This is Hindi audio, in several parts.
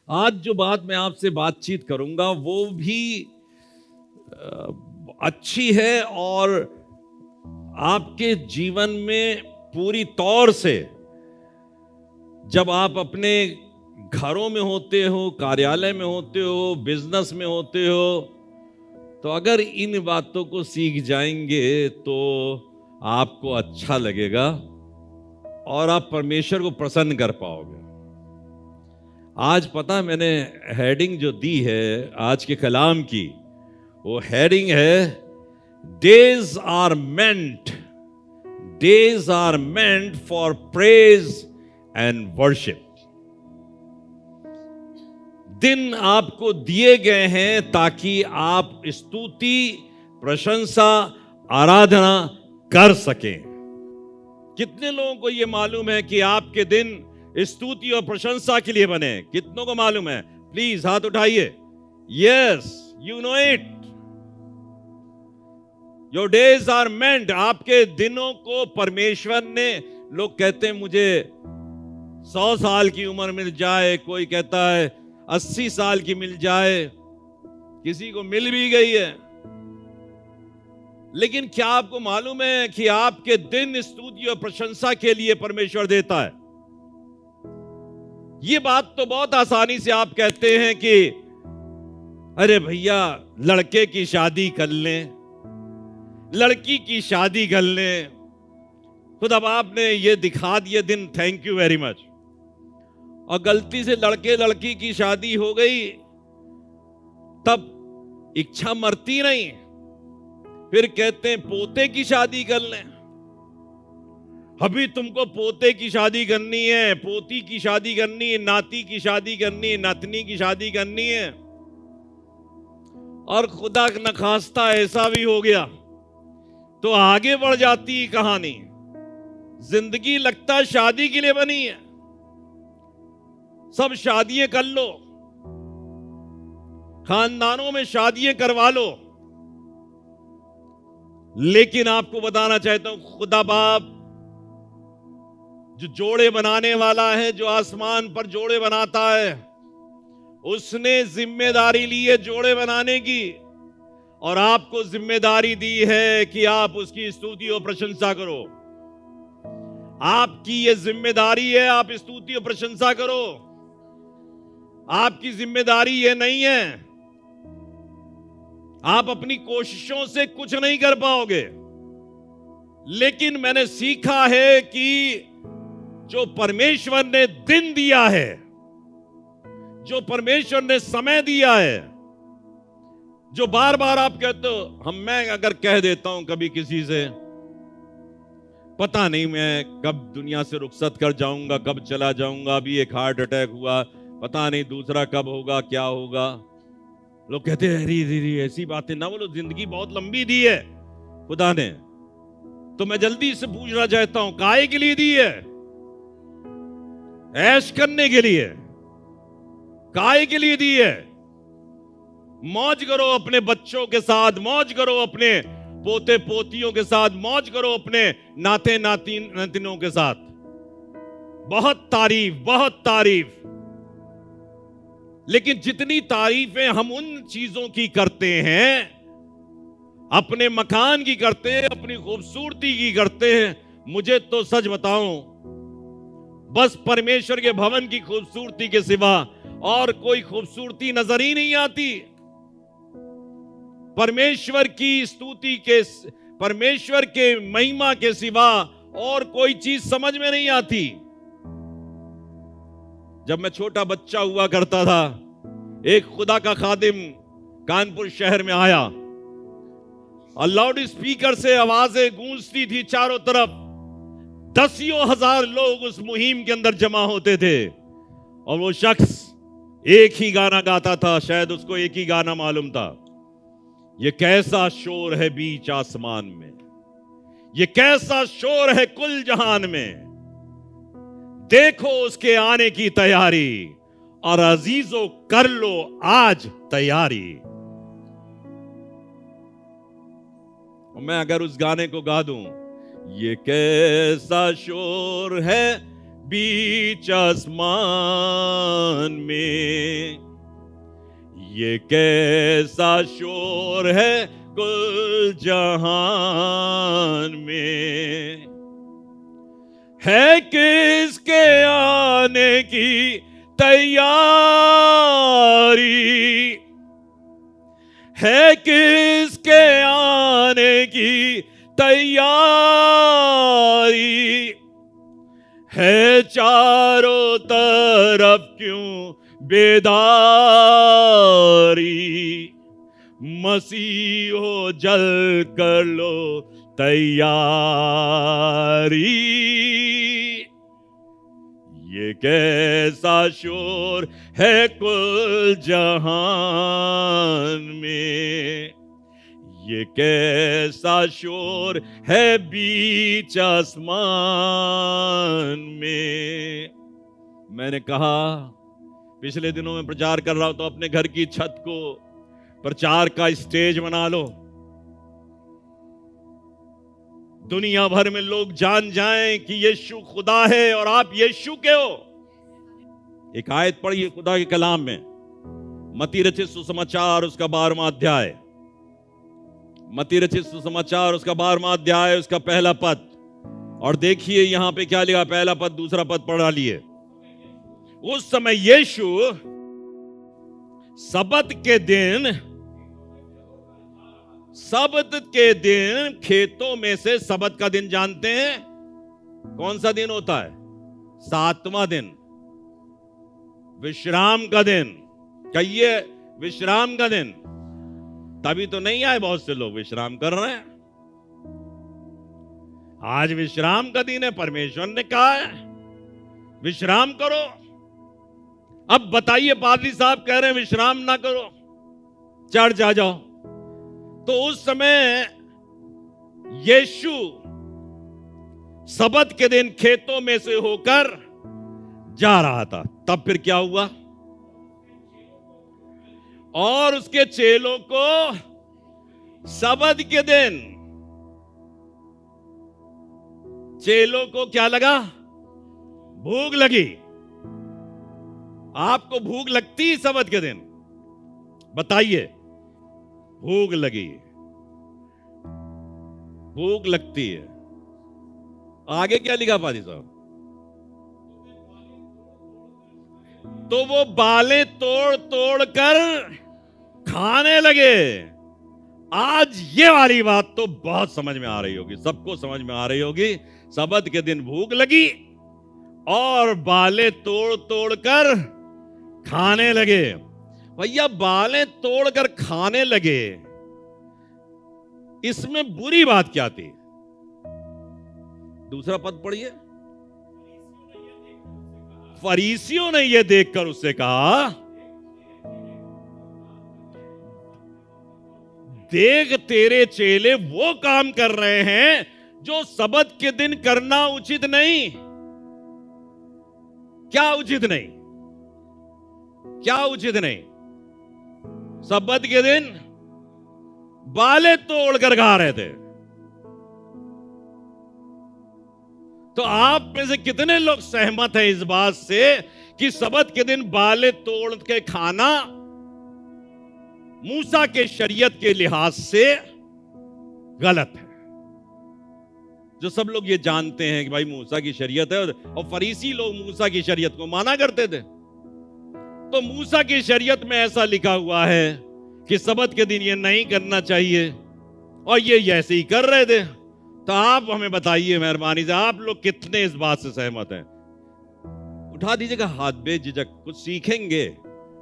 आज जो बात मैं आपसे बातचीत करूंगा वो भी अच्छी है और आपके जीवन में पूरी तौर से जब आप अपने घरों में होते हो, कार्यालय में होते हो, बिजनेस में होते हो, तो अगर इन बातों को सीख जाएंगे तो आपको अच्छा लगेगा और आप परमेश्वर को प्रसन्न कर पाओगे। आज पता मैंने हेडिंग जो दी है आज के कलाम की, वो हेडिंग है days are meant for praise and worship. दिन आपको दिए गए हैं ताकि आप स्तुति, प्रशंसा, आराधना कर सकें। कितने लोगों को यह मालूम है कि आपके दिन स्तुति और प्रशंसा के लिए बने? कितनों को मालूम है? प्लीज हाथ उठाइए। Yes, you know it. Your days are meant. आपके दिनों को परमेश्वर ने, लोग कहते हैं मुझे 100 साल की उम्र मिल जाए, कोई कहता है 80 साल की मिल जाए, किसी को मिल भी गई है। लेकिन क्या आपको मालूम है कि आपके दिन स्तुति और प्रशंसा के लिए परमेश्वर देता है? ये बात तो बहुत आसानी से आप कहते हैं कि अरे भैया लड़के की शादी कर लें, लड़की की शादी कर लें, खुद अब आपने ये दिखा दिए दिन, थैंक यू वेरी मच। और गलती से लड़के लड़की की शादी हो गई, तब इच्छा मरती नहीं, फिर कहते हैं पोते की शादी कर लें। अभी तुमको पोते की शादी करनी है, पोती की शादी करनी है, नाती की शादी करनी है, नातनी की शादी करनी है। और खुदा न खास्ता ऐसा भी हो गया तो आगे बढ़ जाती है कहानी। जिंदगी लगता है शादी के लिए बनी है, सब शादियां कर लो, खानदानों में शादियां करवा लो। लेकिन आपको बताना चाहता हूं, खुदा बाप जो जोड़े बनाने वाला है, जो आसमान पर जोड़े बनाता है, उसने जिम्मेदारी ली है जोड़े बनाने की, और आपको जिम्मेदारी दी है कि आप उसकी स्तुति और प्रशंसा करो। आपकी यह जिम्मेदारी है, आप स्तुति और प्रशंसा करो। आपकी जिम्मेदारी यह नहीं है, आप अपनी कोशिशों से कुछ नहीं कर पाओगे। लेकिन मैंने सीखा है कि जो परमेश्वर ने दिन दिया है, जो परमेश्वर ने समय दिया है, जो बार बार आप कहते हो, मैं अगर कह देता हूं कभी किसी से, पता नहीं मैं कब दुनिया से रुखसत कर जाऊंगा, कब चला जाऊंगा, अभी एक हार्ट अटैक हुआ, पता नहीं दूसरा कब होगा, क्या होगा। लोग कहते हैं अरे ऐसी बातें ना बोलो, जिंदगी बहुत लंबी दी है खुदा ने। तो मैं जल्दी से पूछना चाहता हूं, काहे के लिए दी है? ऐश करने के लिए? काहे के लिए दी है? मौज करो अपने बच्चों के साथ, मौज करो अपने पोते पोतियों के साथ, मौज करो अपने नाते नातिनों के साथ। बहुत तारीफ, बहुत तारीफ। लेकिन जितनी तारीफें हम उन चीजों की करते हैं, अपने मकान की करते हैं, अपनी खूबसूरती की करते हैं, मुझे तो सच बताऊं, बस परमेश्वर के भवन की खूबसूरती के सिवा और कोई खूबसूरती नजर ही नहीं आती। परमेश्वर की स्तुति के, परमेश्वर के महिमा के सिवा और कोई चीज समझ में नहीं आती। जब मैं छोटा बच्चा हुआ करता था, एक खुदा का खादिम कानपुर शहर में आया और लाउड स्पीकर से आवाजें गूंजती थी चारों तरफ। दसियों हजार लोग उस मुहिम के अंदर जमा होते थे और वो शख्स एक ही गाना गाता था, शायद उसको एक ही गाना मालूम था। ये कैसा शोर है बीच आसमान में, ये कैसा शोर है कुल जहान में, देखो उसके आने की तैयारी, और अजीजों कर लो आज तैयारी। और मैं अगर उस गाने को गा दूं, ये कैसा शोर है बीच आसमान में। ये कैसा शोर है कुल जहान में, है किसके आने की तैयारी, है किसके आने की तैयारी, है चारों तरफ क्यों बेदारी। मसीह हो जल कर लो तैयारी। ये कैसा शोर है कुल जहान में, ये कैसा शोर है बीच आसमान में। मैंने कहा पिछले दिनों में प्रचार कर रहा हूं तो अपने घर की छत को प्रचार का स्टेज बना लो, दुनिया भर में लोग जान जाएं कि यीशु खुदा है और आप यीशु के हो। एक आयत पढ़िए खुदा के कलाम में, मत्ती रचित सुसमाचार उसका 12वां अध्याय, मत्ती रचित सुसमाचार उसका 12वां अध्याय उसका पहला पद। और देखिए यहां पे क्या लिखा, पहला पद दूसरा पद पढ़ा लिए। उस समय यीशु सबत के दिन खेतों में से, सबत का दिन जानते हैं कौन सा दिन होता है? 7वां दिन, विश्राम का दिन। कहिए विश्राम का दिन। तभी तो नहीं आए बहुत से लोग, विश्राम कर रहे हैं। आज विश्राम का दिन है, परमेश्वर ने कहा है विश्राम करो। अब बताइए पादरी साहब कह रहे हैं विश्राम ना करो, चर्च आ जाओ। तो उस समय यीशु सबत के दिन खेतों में से होकर जा रहा था। तब फिर क्या हुआ? और उसके चेलों को सबत के दिन, चेलों को क्या लगा? भूख लगी। आपको भूख लगती है सबत के दिन? बताइए। भूख लगी, भूख लगती है। आगे क्या लिखा पादी साहब? तो वो बालें तोड़ तोड़ कर खाने लगे। आज ये वाली बात तो बहुत समझ में आ रही होगी, सबको समझ में आ रही होगी। सबत के दिन भूख लगी और बालें तोड़ तोड़ कर खाने लगे। भैया बालें तोड़कर खाने लगे, इसमें बुरी बात क्या थी? दूसरा पद पढ़िए। फरीसियों ने यह देखकर उससे कहा, देख तेरे चेले वो काम कर रहे हैं जो सबत के दिन करना उचित नहीं। क्या उचित नहीं? क्या उचित नहीं? सबत के दिन बाले तोड़कर खा रहे थे। तो आप में से कितने लोग सहमत हैं इस बात से कि सबत के दिन बाले तोड़ के खाना मूसा के शरीयत के लिहाज से गलत है? जो सब लोग ये जानते हैं कि भाई मूसा की शरीयत है, और फरीसी लोग मूसा की शरीयत को माना करते थे। तो मूसा की शरीयत में ऐसा लिखा हुआ है कि सबत के दिन ये नहीं करना चाहिए, और ये ऐसे ही कर रहे थे। तो आप हमें बताइए मेहरबानी से, आप लोग कितने इस बात से सहमत हैं? उठा दीजिएगा हाथ बेझिझक। कुछ सीखेंगे,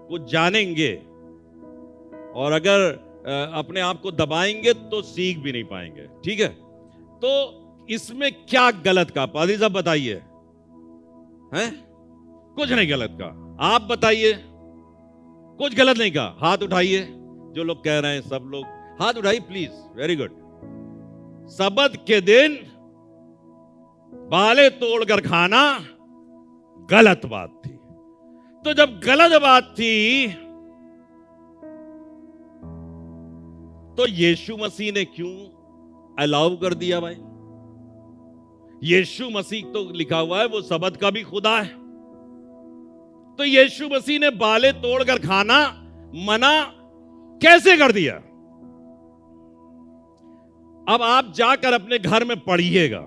कुछ जानेंगे, और अगर अपने आप को दबाएंगे तो सीख भी नहीं पाएंगे। ठीक है? तो इसमें क्या गलत कहा पादी साहब? बताइए। हैं? कुछ नहीं गलत कहा। आप बताइए। कुछ गलत नहीं कहा। हाथ उठाइए जो लोग कह रहे हैं, सब लोग हाथ उठाइए प्लीज। Very good. सबत के दिन बाले तोड़कर खाना गलत बात थी। तो जब गलत बात थी तो यीशु मसीह ने क्यों अलाउ कर दिया भाई? यीशु मसीह तो लिखा हुआ है वो सबत का भी खुदा है। तो यीशु मसीह ने बालें तोड़कर खाना मना कैसे कर दिया? अब आप जाकर अपने घर में पढ़िएगा,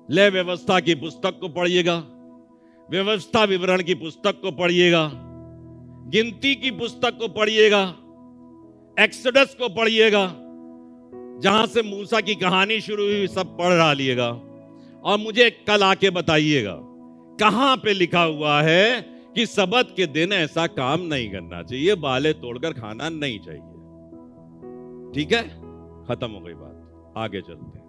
ले व्यवस्था की पुस्तक को पढ़िएगा, व्यवस्था विवरण की पुस्तक को पढ़िएगा, गिनती की पुस्तक को पढ़िएगा, एक्सोडस को पढ़िएगा, जहां से मूसा की कहानी शुरू हुई सब पढ़ डालिएगा और मुझे कल आके बताइएगा कहां पे लिखा हुआ है कि सबत के दिन ऐसा काम नहीं करना चाहिए, बालें तोड़कर खाना नहीं चाहिए। ठीक है, खत्म हो गई बात, आगे चलते हैं।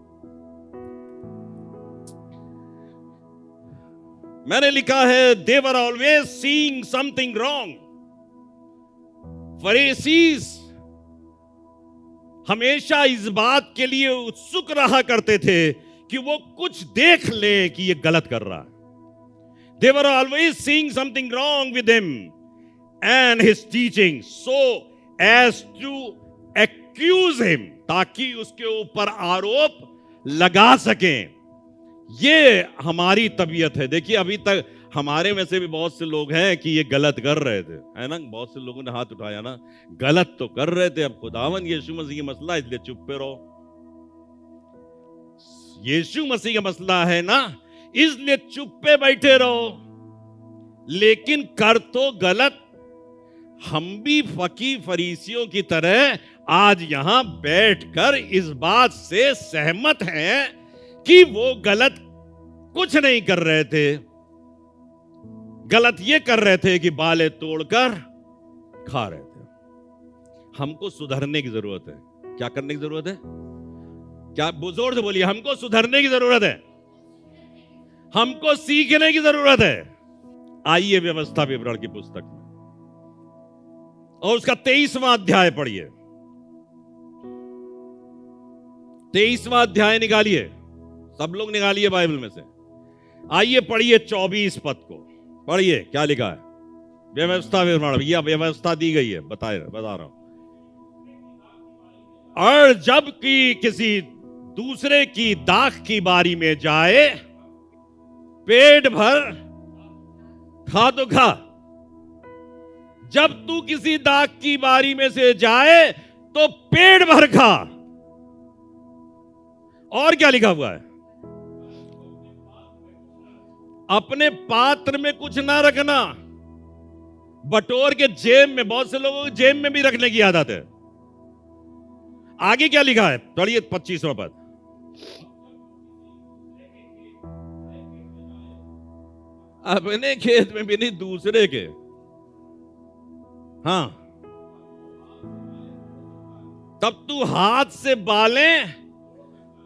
मैंने लिखा है they were always seeing something wrong. Pharisees हमेशा इस बात के लिए उत्सुक रहा करते थे कि वो कुछ देख ले कि ये गलत कर रहा है। They were always seeing something wrong with him and his teaching, so as to accuse him, ताकि उसके ऊपर आरोप लगा सकें। ये हमारी तबीयत है। देखिए अभी तक हमारे में से भी बहुत से लोग हैं कि ये गलत कर रहे थे, है ना? बहुत से लोगों ने हाथ उठाया ना, गलत तो कर रहे थे, अब खुदावन यीशु मसीह का मसला इसलिए चुप पे रहो। यीशु मसीह का मसला है ना, इसलिए चुप पे बैठे रहो, लेकिन कर तो गलत। हम भी फकी फरीसियों की तरह आज यहां बैठकर इस बात से सहमत हैं कि वो गलत कुछ नहीं कर रहे थे, गलत ये कर रहे थे कि बालें तोड़कर खा रहे थे। हमको सुधरने की जरूरत है। क्या करने की जरूरत है? क्या जोर से बोलिए, हमको सुधरने की जरूरत है, हमको सीखने की जरूरत है। आइए व्यवस्था विवरण की पुस्तक में और उसका 23वां अध्याय पढ़िए। 23वां अध्याय निकालिए, सब लोग निकालिए बाइबल में से। आइए पढ़िए 24 पद को पढ़िए, क्या लिखा है? व्यवस्था विवरण, यह व्यवस्था दी गई है, बता रहा हूं। और जब कि किसी दूसरे की दाख की बारी में जाए, पेट भर खा तो खा। जब तू किसी दाख की बारी में से जाए तो पेट भर खा। और क्या लिखा हुआ है? अपने पात्र में कुछ ना रखना, बटोर के जेब में। बहुत से लोगों को जेब में भी रखने की आदत है। आगे क्या लिखा है? पढ़िए 25वां पद। अपने खेत में भी नहीं, दूसरे के। हां, तब तू हाथ से बालें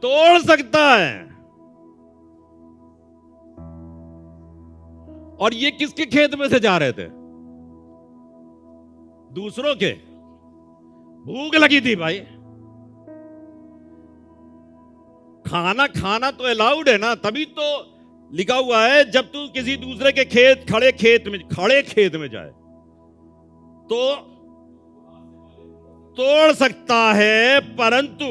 तोड़ सकता है। और ये किसके खेत में से जा रहे थे? दूसरों के। भूख लगी थी भाई, खाना खाना तो अलाउड है ना, तभी तो लिखा हुआ है जब तू किसी दूसरे के खड़े खेत में जाए तो तोड़ सकता है, परंतु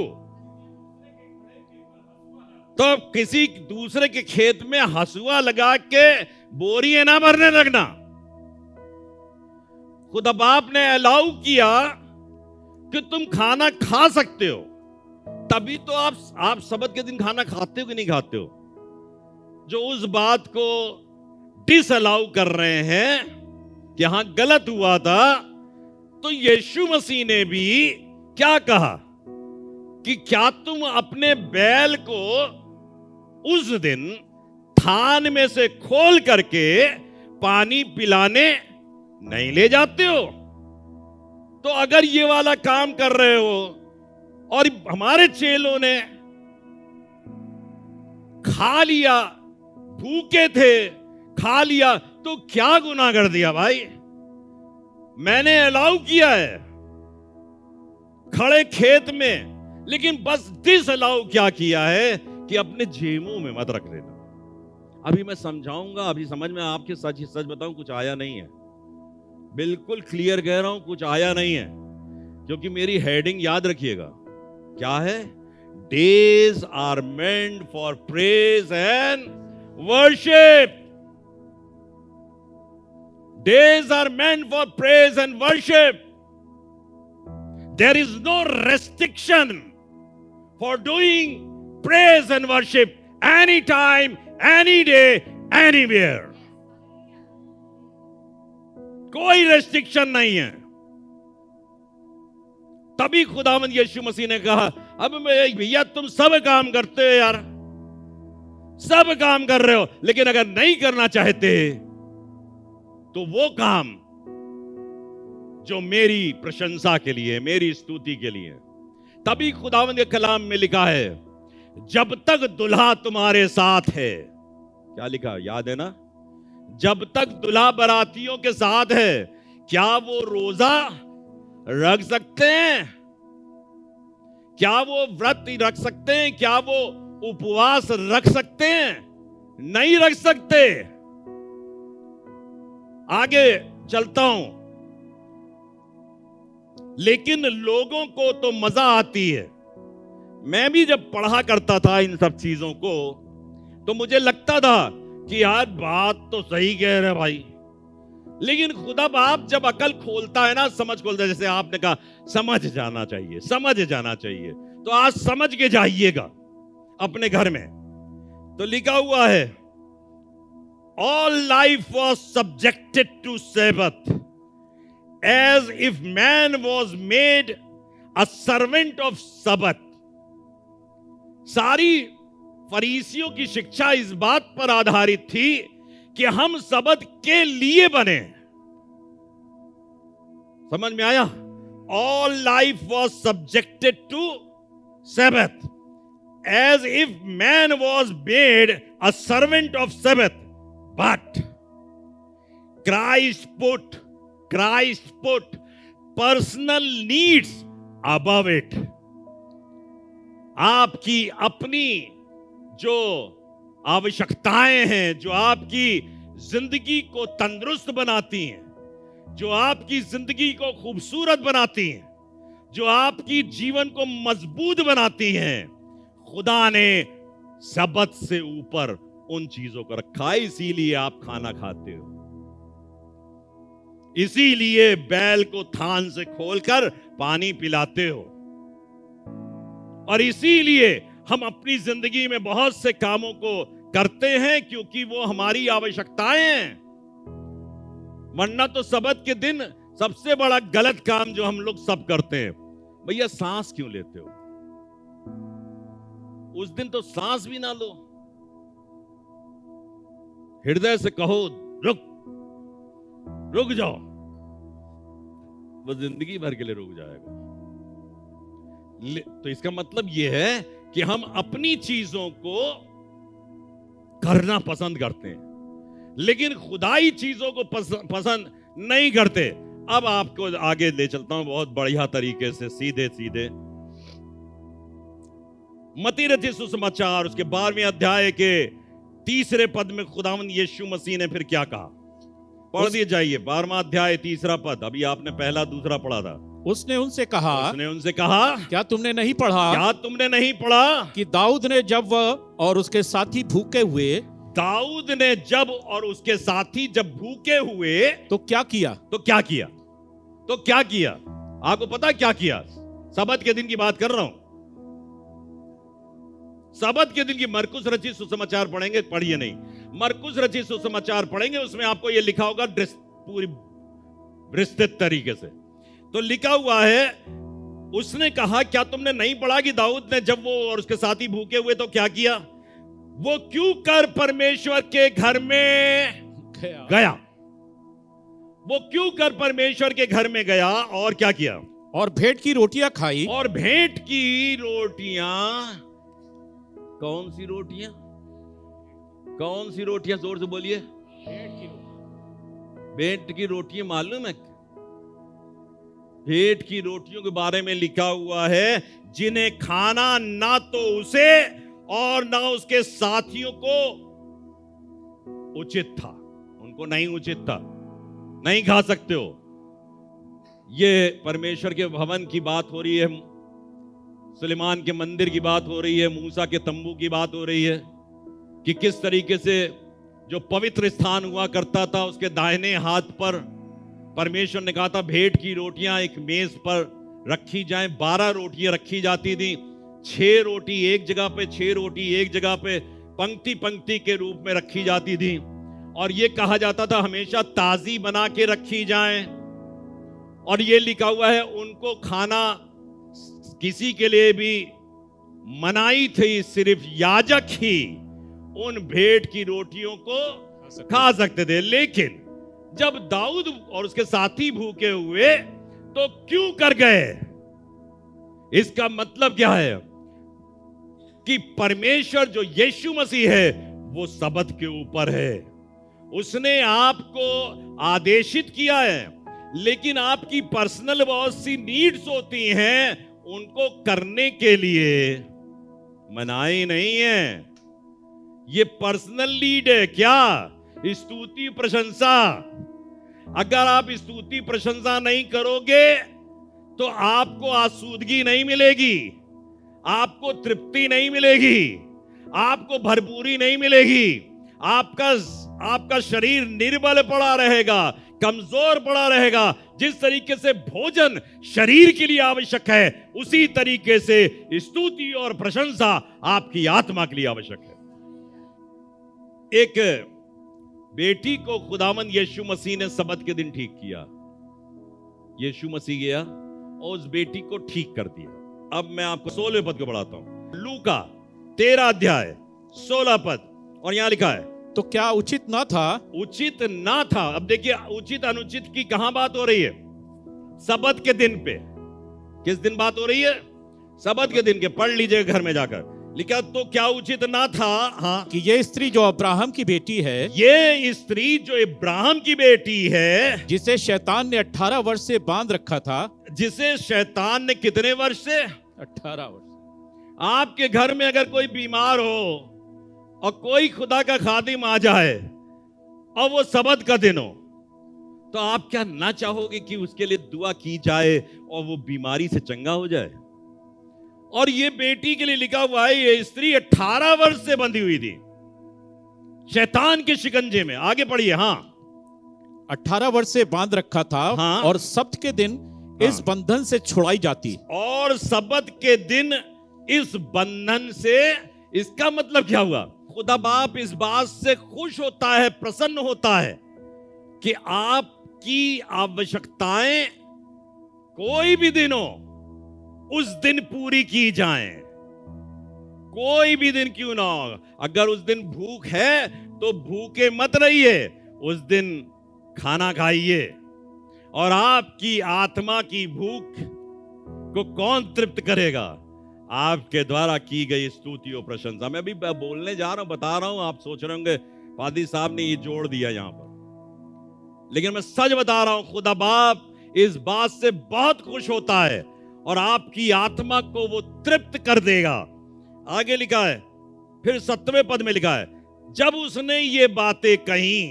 तो किसी दूसरे के खेत में हंसुआ लगा के बोरियां ना भरने लगना। खुदा बाप ने अलाउ किया कि तुम खाना खा सकते हो, तभी तो आप सबत के दिन खाना खाते हो कि नहीं खाते हो? जो उस बात को डिसअलाउ कर रहे हैं कि हां गलत हुआ था, तो यीशु मसीह ने भी क्या कहा कि क्या तुम अपने बैल को उस दिन थान में से खोल करके पानी पिलाने नहीं ले जाते हो? तो अगर ये वाला काम कर रहे हो और हमारे चेलों ने खा लिया, भूखे थे, खा लिया, तो क्या गुनाह कर दिया भाई? मैंने अलाउ किया है खड़े खेत में, लेकिन बस डिसअलाउ क्या किया है कि अपने जेबों में मत रख देना। अभी मैं समझाऊंगा, अभी समझ में आपके सच बताऊं, कुछ आया नहीं है, बिल्कुल क्लियर कह रहा हूं, कुछ आया नहीं है, क्योंकि मेरी हेडिंग याद रखिएगा क्या है? Days are meant for praise and worship. Days are meant for praise and worship. There is no restriction for doing praise and worship anytime, any day, anywhere. कोई रेस्ट्रिक्शन नहीं है. तभी खुदावंद यीशु मसीह ने कहा, अब भैया तुम सब काम करते हो यार, सब काम कर रहे हो, लेकिन अगर नहीं करना चाहते तो वो काम जो मेरी प्रशंसा के लिए, मेरी स्तुति के लिए. तभी खुदावंद के कलाम में लिखा है, जब तक दुल्हा तुम्हारे साथ है. क्या लिखा, याद है ना? जब तक दुल्हा बारातियों के साथ है, क्या वो रोजा रख सकते हैं? क्या वो व्रत रख सकते हैं? क्या वो उपवास रख सकते हैं? नहीं रख सकते. आगे चलता हूं. लेकिन लोगों को तो मजा आती है. मैं भी जब पढ़ा करता था इन सब चीजों को, तो मुझे लगता था कि यार बात तो सही कह रहे भाई, लेकिन खुदा बाप जब अकल खोलता है ना, समझ खोलता है, जैसे आपने कहा समझ जाना चाहिए, समझ जाना चाहिए, तो आज समझ के जाइएगा अपने घर में. तो लिखा हुआ है, all life was subjected to Sabbath as if man was made a servant of Sabbath. सारी फरीसियों की शिक्षा इस बात पर आधारित थी कि हम सबत के लिए बने. समझ में आया? All life was subjected to Sabbath as if man was made a servant of Sabbath, but Christ put personal needs above it. आपकी अपनी जो आवश्यकताएं हैं, जो आपकी जिंदगी को तंदुरुस्त बनाती हैं, जो आपकी जिंदगी को खूबसूरत बनाती हैं, जो आपकी जीवन को मजबूत बनाती हैं, खुदा ने सबत से ऊपर उन चीजों को रखा है. इसीलिए आप खाना खाते हो, इसीलिए बैल को थान से खोलकर पानी पिलाते हो, और इसीलिए हम अपनी जिंदगी में बहुत से कामों को करते हैं, क्योंकि वो हमारी आवश्यकताएं हैं. वरना तो सबत के दिन सबसे बड़ा गलत काम जो हम लोग सब करते हैं, भैया सांस क्यों लेते हो? उस दिन तो सांस भी ना लो. हृदय से कहो रुक जाओ, वो जिंदगी भर के लिए रुक जाएगा. तो इसका मतलब यह है कि हम अपनी चीजों को करना पसंद करते हैं, लेकिन खुदाई चीजों को पसंद नहीं करते. अब आपको आगे ले चलता हूं बहुत बढ़िया तरीके से, सीधे सीधे. मत्ती रचित सुसमाचार उसके 12वें अध्याय के 3 पद में खुदावंद यीशु मसीह ने फिर क्या कहा? पढ़ दिए जाइए, 12वां अध्याय 3 पद. अभी आपने पहला दूसरा पढ़ा था. उसने उनसे कहा, क्या तुमने नहीं पढ़ा कि दाऊद ने जब वह और उसके साथी भूखे हुए, दाऊद ने जब और उसके साथी जब भूखे हुए तो क्या किया? आपको पता क्या किया? सबत के दिन की बात कर रहा हूं. सबत के दिन की मरकुस रचित सुसमाचार पढ़ेंगे, पढ़िए नहीं, मरकुस रचित सुसमाचार पढ़ेंगे, उसमें आपको यह लिखा होगा पूरी विस्तृत तरीके से. तो लिखा हुआ है, उसने कहा क्या तुमने नहीं पढ़ा कि दाऊद ने जब वो और उसके साथी भूखे हुए तो क्या किया? वो क्यों कर परमेश्वर के घर में गया? वो क्यों कर परमेश्वर के घर में गया और क्या किया? और भेंट की रोटियां खाई. और भेंट की रोटियां, कौन सी रोटियां? जोर से बोलिए. भेंट की रोटियां मालूम है? भेंट की रोटियों के बारे में लिखा हुआ है, जिन्हें खाना ना तो उसे और ना उसके साथियों को उचित था. उनको नहीं उचित था, नहीं खा सकते हो. ये परमेश्वर के भवन की बात हो रही है. सुलेमान के मंदिर की बात हो रही है, मूसा के तंबू की बात हो रही है कि किस तरीके से जो पवित्र स्थान हुआ करता था उसके दाहिने हाथ पर परमेश्वर ने कहा था भेंट की रोटियां एक मेज पर रखी जाएं। 12 रोटियां रखी जाती थी, 6 रोटी एक जगह पे, 6 रोटी एक जगह पे, पंक्ति पंक्ति के रूप में रखी जाती थी। और यह कहा जाता था हमेशा ताजी बना के रखी जाएं। और यह लिखा हुआ है उनको खाना किसी के लिए भी मनाही थी, सिर्फ याजक ही उन भेंट की रोटियों को खा सकते थे। लेकिन जब दाऊद और उसके साथी भूखे हुए तो क्यों कर गए? इसका मतलब क्या है कि परमेश्वर जो यीशु मसीह है वो सबत के ऊपर है। उसने आपको आदेशित किया है, लेकिन आपकी पर्सनल बहुत सी नीड्स होती हैं, उनको करने के लिए मनाही नहीं है। ये पर्सनल नीड है। क्या? स्तुति प्रशंसा। अगर आप स्तुति प्रशंसा नहीं करोगे तो आपको आसूदगी नहीं मिलेगी, आपको तृप्ति नहीं मिलेगी, आपको भरपूरी नहीं मिलेगी। आपका शरीर निर्बल पड़ा रहेगा, कमजोर पड़ा रहेगा। जिस तरीके से भोजन शरीर के लिए आवश्यक है, उसी तरीके से स्तुति और प्रशंसा आपकी आत्मा के लिए आवश्यक है। एक बेटी को खुदावंद यीशु मसीह ने सबत के दिन ठीक किया। यीशु मसीह गया और उस बेटी को ठीक कर दिया। अब मैं आपको 16वें पद को पढ़ाता हूं। लूका 13 अध्याय 16 पद, और यहां लिखा है तो क्या उचित ना था? उचित ना था। अब देखिए उचित अनुचित की कहां बात हो रही है? सबत के दिन पे। किस दिन बात हो रही है? सबत के दिन के। पढ़ लीजिएगा घर में जाकर। लिखा तो क्या उचित ना था, हाँ, कि ये स्त्री जो अब्राहम की बेटी है, ये स्त्री जो इब्राहिम की बेटी है, जिसे शैतान ने 18 वर्ष से बांध रखा था। जिसे शैतान ने कितने वर्ष से? 18 वर्ष। आपके घर में अगर कोई बीमार हो और कोई खुदा का खादिम आ जाए और वो सबत का दिन हो, तो आप क्या ना चाहोगे कि उसके लिए दुआ की जाए और वो बीमारी से चंगा हो जाए? और ये बेटी के लिए लिखा हुआ है, ये स्त्री 18 वर्ष से बंधी हुई थी शैतान के शिकंजे में। आगे पढ़िए। हाँ, 18 वर्ष से बांध रखा था। हाँ, और सब्त के दिन इस बंधन से छुड़ाई जाती। और सबत के दिन इस बंधन से। इसका मतलब क्या हुआ? खुदा बाप इस बात से खुश होता है, प्रसन्न होता है कि आपकी आवश्यकताएं कोई भी दिन हो, उस दिन पूरी की जाएं। कोई भी दिन क्यों ना हो। अगर उस दिन भूख है तो भूखे मत रहिए, उस दिन खाना खाइए। और आपकी आत्मा की भूख को कौन तृप्त करेगा? आपके द्वारा की गई स्तुति और प्रशंसा। मैं भी बोलने जा रहा हूं, बता रहा हूं, आप सोच रहे होंगे पादी साहब ने ये जोड़ दिया यहां पर, लेकिन मैं सच बता रहा हूं, खुदा बाप इस बात से बहुत खुश होता है और आपकी आत्मा को वो तृप्त कर देगा। आगे लिखा है, फिर 7वें पद में लिखा है, जब उसने ये बातें कही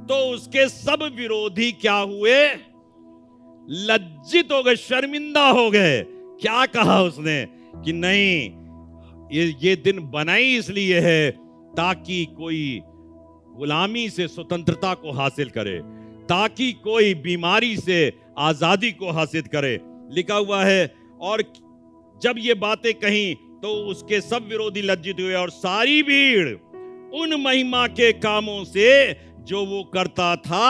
तो उसके सब विरोधी क्या हुए? लज्जित हो गए, शर्मिंदा हो गए। क्या कहा उसने? कि नहीं, ये दिन बनाई इसलिए है ताकि कोई गुलामी से स्वतंत्रता को हासिल करे, ताकि कोई बीमारी से आजादी को हासिल करे। लिखा हुआ है, और जब ये बातें कहीं तो उसके सब विरोधी लज्जित हुए और सारी भीड़ उन महिमा के कामों से जो वो करता था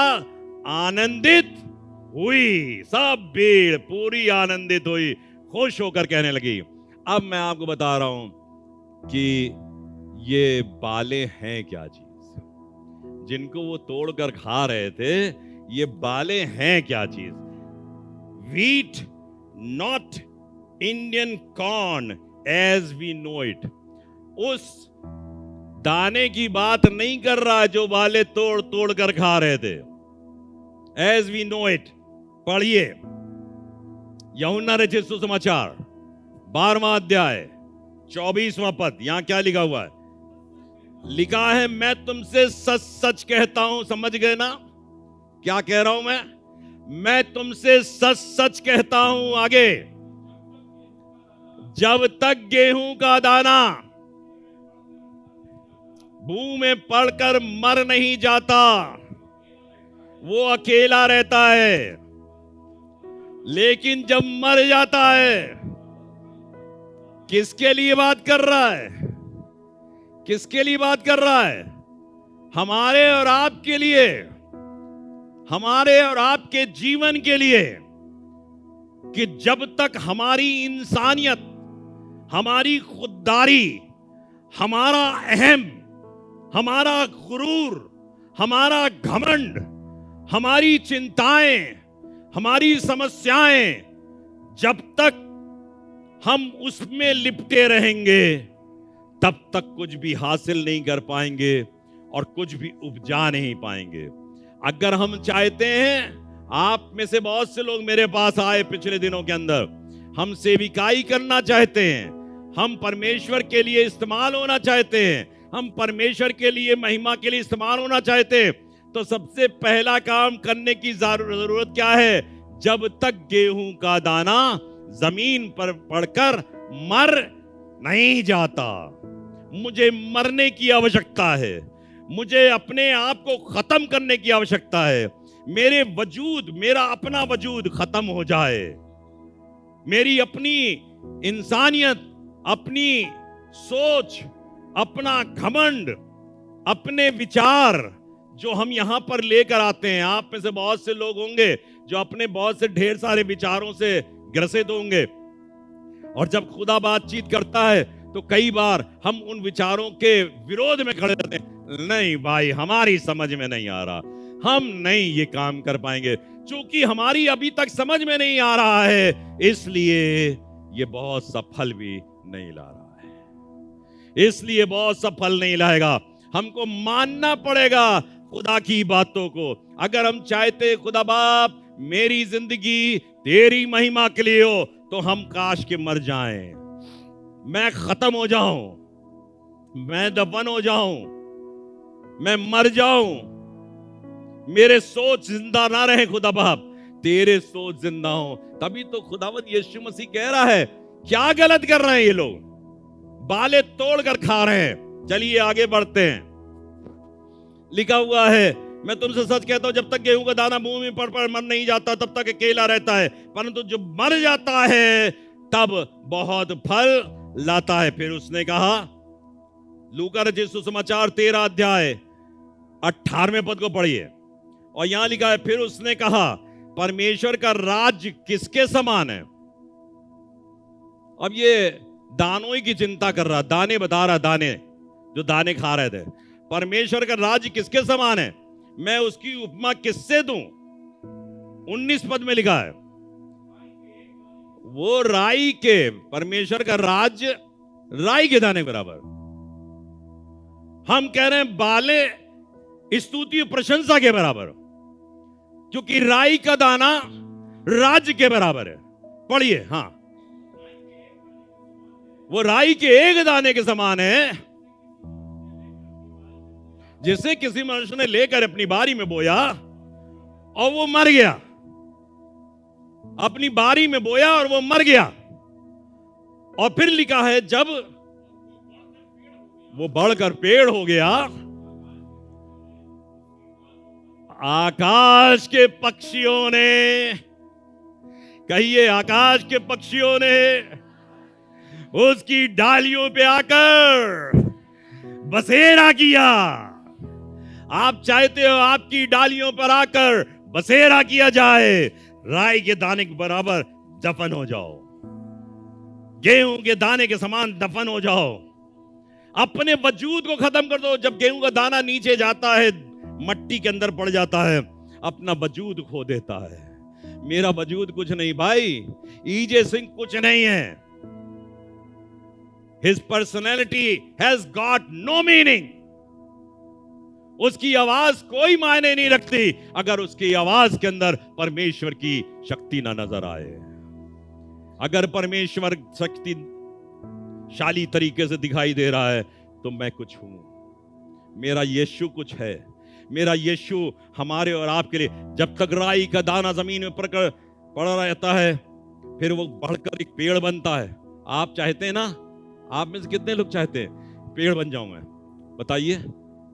आनंदित हुई। सब भीड़ पूरी आनंदित हुई, खुश होकर कहने लगी। अब मैं आपको बता रहा हूं कि ये बाले हैं क्या चीज, जिनको वो तोड़कर खा रहे थे, ये बाले हैं क्या चीज? Wheat not Indian corn as we know it. उस दाने की बात नहीं कर रहा है जो बाले तोड़ तोड़ कर खा रहे थे। As we know it. पढ़िए यूहन्ना रचित सुसमाचार 12वां अध्याय 24वां पद। यहां क्या लिखा हुआ है? लिखा है, मैं तुमसे सच सच कहता हूं। समझ गए ना क्या कह रहा हूं मैं तुमसे सच सच कहता हूं। आगे, जब तक गेहूं का दाना भूमि में पड़कर मर नहीं जाता, वो अकेला रहता है। लेकिन जब मर जाता है, किसके लिए बात कर रहा है? किसके लिए बात कर रहा है? हमारे और आपके लिए, हमारे और आपके जीवन के लिए, कि जब तक हमारी इंसानियत, हमारी खुददारी, हमारा अहम, हमारा गुरूर, हमारा घमंड, हमारी चिंताएं, हमारी समस्याएं, जब तक हम उसमें लिपटे रहेंगे, तब तक कुछ भी हासिल नहीं कर पाएंगे और कुछ भी उपजा नहीं पाएंगे। अगर हम चाहते हैं, आप में से बहुत से लोग मेरे पास आए पिछले दिनों के अंदर, हम सेविकाई करना चाहते हैं, हम परमेश्वर के लिए इस्तेमाल होना चाहते हैं, हम परमेश्वर के लिए, महिमा के लिए इस्तेमाल होना चाहते हैं, तो सबसे पहला काम करने की जरूरत क्या है? जब तक गेहूं का दाना जमीन पर पड़कर मर नहीं जाता, मुझे मरने की आवश्यकता है, मुझे अपने आप को खत्म करने की आवश्यकता है। मेरे वजूद, मेरा अपना वजूद खत्म हो जाए, मेरी अपनी इंसानियत, अपनी सोच, अपना घमंड, अपने विचार जो हम यहां पर लेकर आते हैं। आप में से बहुत से लोग होंगे जो अपने बहुत से ढेर सारे विचारों से ग्रसित होंगे, और जब खुदा बातचीत करता है तो कई बार हम उन विचारों के विरोध में खड़े रहते हैं। नहीं भाई, हमारी समझ में नहीं आ रहा, हम नहीं ये काम कर पाएंगे, क्योंकि हमारी अभी तक समझ में नहीं आ रहा है, इसलिए ये बहुत सफल भी नहीं ला रहा है, इसलिए बहुत सफल नहीं लाएगा। हमको मानना पड़ेगा खुदा की बातों को। अगर हम चाहते खुदा बाप मेरी जिंदगी तेरी महिमा के लिए हो, तो हम काश के मर जाएं, मैं खत्म हो जाऊं, मैं दफन हो जाऊं, मैं मर जाऊं, मेरे सोच जिंदा ना रहे खुदा बाप, तेरे सोच जिंदा हो। तभी तो खुदावंद यीशु मसीह कह रहा है, क्या गलत कर रहे हैं ये लोग, बाले तोड़कर खा रहे हैं। चलिए आगे बढ़ते हैं। लिखा हुआ है, मैं तुमसे सच कहता हूं, जब तक गेहूं का दाना भूमि पर मर नहीं जाता, तब तक अकेला रहता है, परंतु जब मर जाता है तब बहुत फल लाता है। फिर उसने कहा, लूका रचित सुसमाचार 13 अध्याय 18वें पद को पढ़िए, और यहां लिखा है, फिर उसने कहा, परमेश्वर का राज्य किसके समान है? अब ये दानों की चिंता कर रहा, दाने बता रहा, दाने जो दाने खा रहे थे। परमेश्वर का राज्य किसके समान है? मैं उसकी उपमा किससे दूं? 19 पद में लिखा है, वो राई के, परमेश्वर का राज्य राई के दाने के बराबर। हम कह रहे हैं बाले स्तुति प्रशंसा के बराबर, क्योंकि राई का दाना राज्य के बराबर है। पढ़िए, हां, वो राई के एक दाने के समान है, जिसे किसी मनुष्य ने लेकर अपनी बारी में बोया और वो मर गया। अपनी बारी में बोया और वो मर गया। और फिर लिखा है, जब वो बढ़कर पेड़ हो गया, आकाश के पक्षियों ने, कहिए आकाश के पक्षियों ने उसकी डालियों पे आकर बसेरा किया। आप चाहते हो आपकी डालियों पर आकर बसेरा किया जाए, राई के दाने के बराबर दफन हो जाओ, गेहूं के दाने के समान दफन हो जाओ, अपने वजूद को खत्म कर दो। जब गेहूं का दाना नीचे जाता है, मट्टी के अंदर पड़ जाता है, अपना वजूद खो देता है। मेरा वजूद कुछ नहीं भाई, ईजे सिंह कुछ नहीं है। His personality has got no meaning. उसकी आवाज कोई मायने नहीं रखती अगर उसकी आवाज के अंदर परमेश्वर की शक्ति ना नजर आए। अगर परमेश्वर शक्तिशाली तरीके से दिखाई दे रहा है तो मैं कुछ हूं, मेरा यीशु कुछ है। मेरा यीशु हमारे और आपके लिए, जब तक राई का दाना जमीन में पड़ा रहता है, फिर वो बढ़कर एक पेड़ बनता है, आप चाहते हैं ना, आप में से कितने लोग चाहते हैं पेड़ बन जाऊं मैं? बताइए,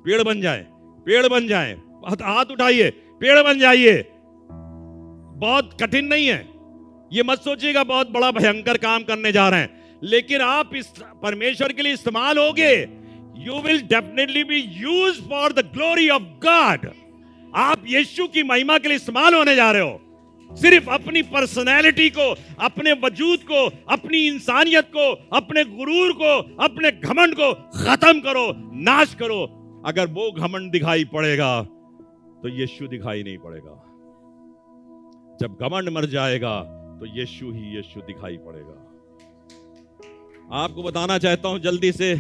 पेड़ बन जाए, पेड़ बन जाए, हाथ उठाइए, पेड़ बन जाइए। बहुत कठिन नहीं है, ये मत सोचिएगा बहुत बड़ा भयंकर काम करने जा रहे हैं, लेकिन आप इस परमेश्वर के लिए इस्तेमाल होगे। You will definitely be use for the glory of God. आप यीशु की महिमा के लिए इस्तेमाल होने जा रहे हो। सिर्फ अपनी पर्सनैलिटी को, अपने वजूद को, अपनी इंसानियत को, अपने गुरूर को, अपने घमंड को खत्म करो, नाश करो। अगर वो घमंड दिखाई पड़ेगा तो यीशु दिखाई नहीं पड़ेगा। जब घमंड मर जाएगा तो यीशु ही यीशु दिखाई पड़ेगा। आपको बताना चाहता हूं, जल्दी से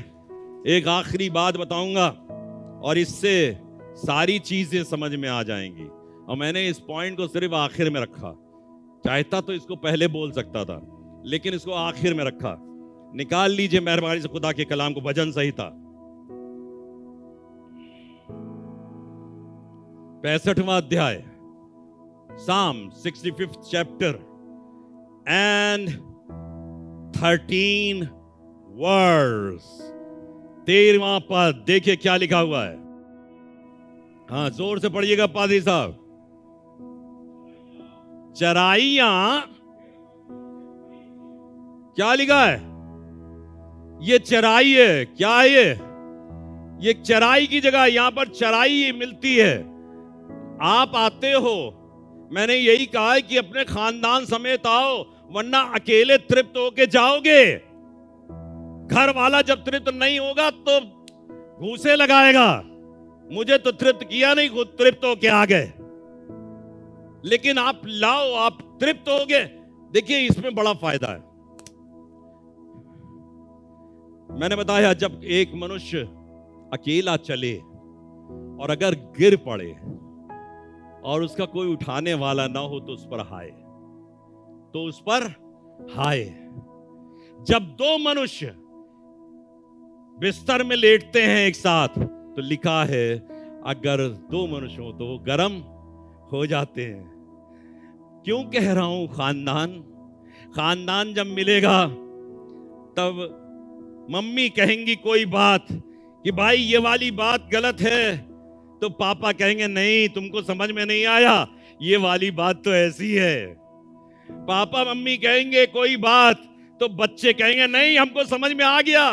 एक आखिरी बात बताऊंगा और इससे सारी चीजें समझ में आ जाएंगी। और मैंने इस पॉइंट को सिर्फ आखिर में रखा, चाहता तो इसको पहले बोल सकता था, लेकिन इसको आखिर में रखा। निकाल लीजिए मेहरबानी से खुदा के कलाम को, भजन संहिता 65वां अध्याय, Psalm 65th chapter and 13 verse, 13वां पद। देखिए क्या लिखा हुआ है। हाँ, जोर से पढ़िएगा पादी साहब। चराइयां, क्या लिखा है? ये चराई है। क्या है ये चराई की जगह, यहां पर चराई मिलती है। आप आते हो, मैंने यही कहा है कि अपने खानदान समेत आओ, वरना अकेले तृप्त होके जाओगे। घर वाला जब तृप्त नहीं होगा तो घूसे लगाएगा। मुझे तो तृप्त किया नहीं, खुद तृप्त होके आ गए। लेकिन आप लाओ, आप तृप्त हो गए। देखिए इसमें बड़ा फायदा है। मैंने बताया, जब एक मनुष्य अकेला चले और अगर गिर पड़े और उसका कोई उठाने वाला ना हो तो उस पर हाय, तो उस पर हाय। जब दो मनुष्य बिस्तर में लेटते हैं एक साथ, तो लिखा है अगर दो मनुष्य हो तो वो गर्म हो जाते हैं। क्यों कह रहा हूं खानदान? खानदान जब मिलेगा तब मम्मी कहेंगी कोई बात कि भाई ये वाली बात गलत है, तो पापा कहेंगे नहीं तुमको समझ में नहीं आया, ये वाली बात तो ऐसी है। पापा मम्मी कहेंगे कोई बात, तो बच्चे कहेंगे नहीं हमको समझ में आ गया।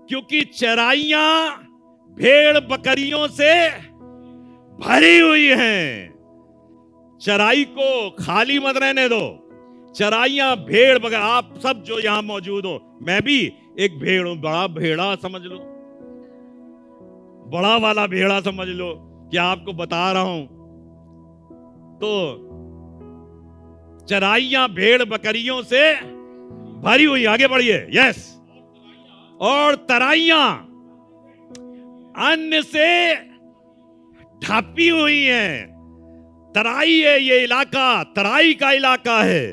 क्योंकि चराइयां भेड़ बकरियों से भरी हुई हैं। चराई को खाली मत रहने दो। चराइयां भेड़ बकरियां, आप सब जो यहां मौजूद हो, मैं भी एक भेड़ हूं। बड़ा भेड़ा समझ लो, बड़ा वाला भेड़ा समझ लो कि आपको बता रहा हूं। तो चराइयां भेड़ बकरियों से भरी हुई, आगे बढ़िए, यस। और तराइयां अन्न से ढपी हुई हैं। तराई है ये इलाका, तराई का इलाका है।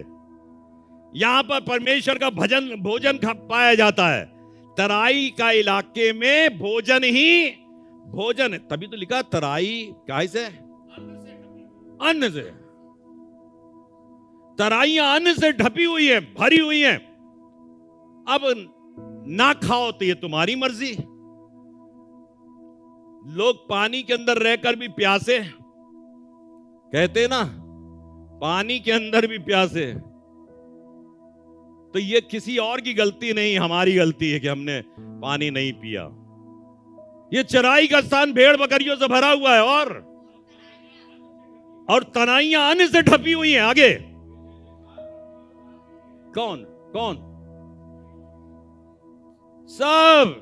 यहां पर परमेश्वर का भोजन पाया जाता है। तराई का इलाके में भोजन ही भोजन है। तभी तो लिखा तराई काय से, अन्न से। तराइयां अन्न से ढपी हुई है, भरी हुई है। अब ना खाओ तो ये तुम्हारी मर्जी। लोग पानी के अंदर रहकर भी प्यासे, कहते ना पानी के अंदर भी प्यासे। तो ये किसी और की गलती नहीं, हमारी गलती है कि हमने पानी नहीं पिया। ये चराई का स्थान भेड़ बकरियों से भरा हुआ है और तराइयां अन्न से ढपी हुई हैं। आगे कौन कौन? सब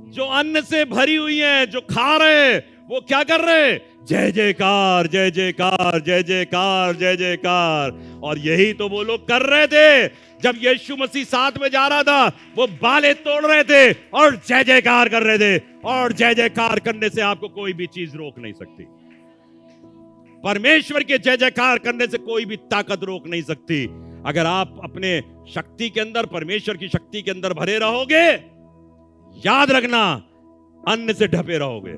जो अन्न से भरी हुई हैं, जो खा रहे हैं, वो क्या कर रहे हैं? जय जयकार जय जयकार जय जयकार जय जयकार। और यही तो वो लोग कर रहे थे जब यीशु मसीह साथ में जा रहा था। वो बाले तोड़ रहे थे और जय जयकार कर रहे थे। और जय जयकार करने से आपको कोई भी चीज रोक नहीं सकती। परमेश्वर के जय जयकार करने से कोई भी ताकत रोक नहीं सकती। अगर आप अपने शक्ति के अंदर, परमेश्वर की शक्ति के अंदर भरे रहोगे, याद रखना अन्न से ढपे रहोगे।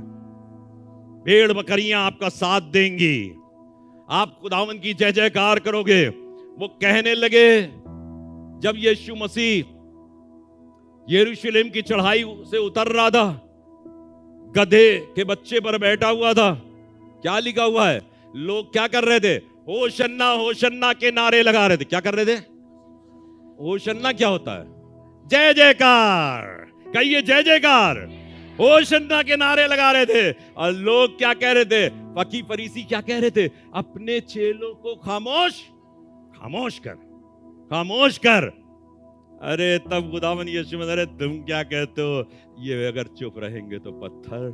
भेड़ बकरियां आपका साथ देंगी, आप खुदावंद की जय जयकार करोगे। वो कहने लगे, जब यीशु मसीह यरूशलेम की चढ़ाई से उतर रहा था, गधे के बच्चे पर बैठा हुआ था। क्या लिखा हुआ है? लोग क्या कर रहे थे? होशन्ना होशन्ना के नारे लगा रहे थे। क्या कर रहे थे? होशन्ना क्या होता है? जय जयकार। कहिए जय जयकार। होशन्ना के नारे लगा रहे थे। और लोग क्या कह रहे थे? फकी फरीसी क्या कह रहे थे? अपने चेलों को खामोश खामोश कर, खामोश कर। अरे तब खुदावन यीशु मसीह, अरे तुम क्या कहते हो? ये अगर चुप रहेंगे तो पत्थर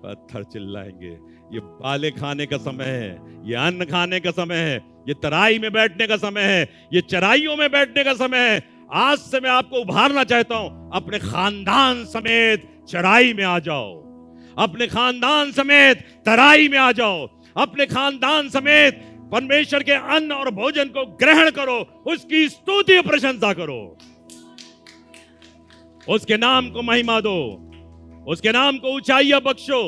पत्थर चिल्लाएंगे। ये बाले खाने का समय है, ये अन्न खाने का समय है, ये तराई में बैठने का समय है, ये चराइयों में बैठने का समय है। आज से मैं आपको उभारना चाहता हूं, अपने खानदान समेत चराई में आ जाओ, अपने खानदान समेत तराई में आ जाओ, अपने खानदान समेत परमेश्वर के अन्न और भोजन को ग्रहण करो, उसकी स्तुति और प्रशंसा करो, उसके नाम को महिमा दो, उसके नाम को ऊंचाइयां बख्शो।